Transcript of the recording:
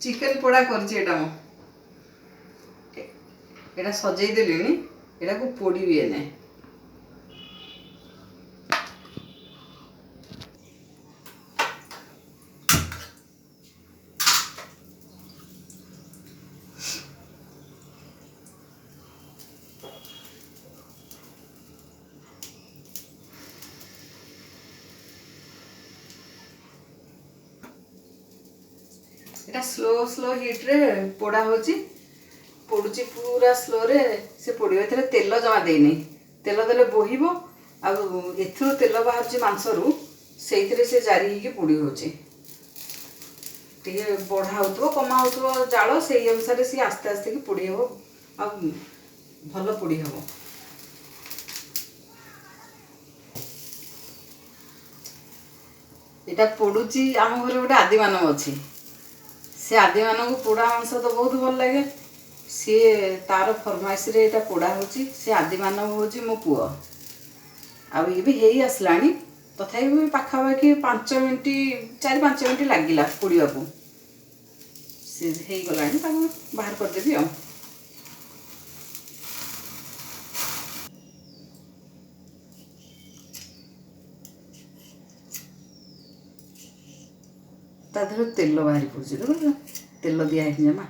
chicken पोड़ा कर सजई देली एटा को पोड़ी एने एटा स्लो स्लो हिट रे पोड़ा होची पोड़ुची पूरा स्लो रे से पोड़ियो एथरे तेल जमा देनी तेल देले बोहिबो आ एथरो तेल बाहरची मांसरू सेइथरे से जारी हिके पोड़ी होची टिके बढ़ा होतबो कमा होतबो जाळ सेई अनुसार से आस्ते आस्ते की पोड़ी हो आ भलो पोड़ी हो एटा पोड़ुची आम घरे गोटे आदि मानव अछि से आदि मानव पोड़ा मांस तो बहुत भल लगे सी तार फरमाइश रे एटा पोड़ा होची से आदि मानव होची मो पुओ आ ये भी हेई आसलानी तथापि भी पाखापाखि 5 मिनिट 4-5 मिनिट लगिला पोड़िया को से हेई गलानी ताको बाहर कर देबी आ ता देहर तेल बाहरी पड़ुची तेल दिया है जमा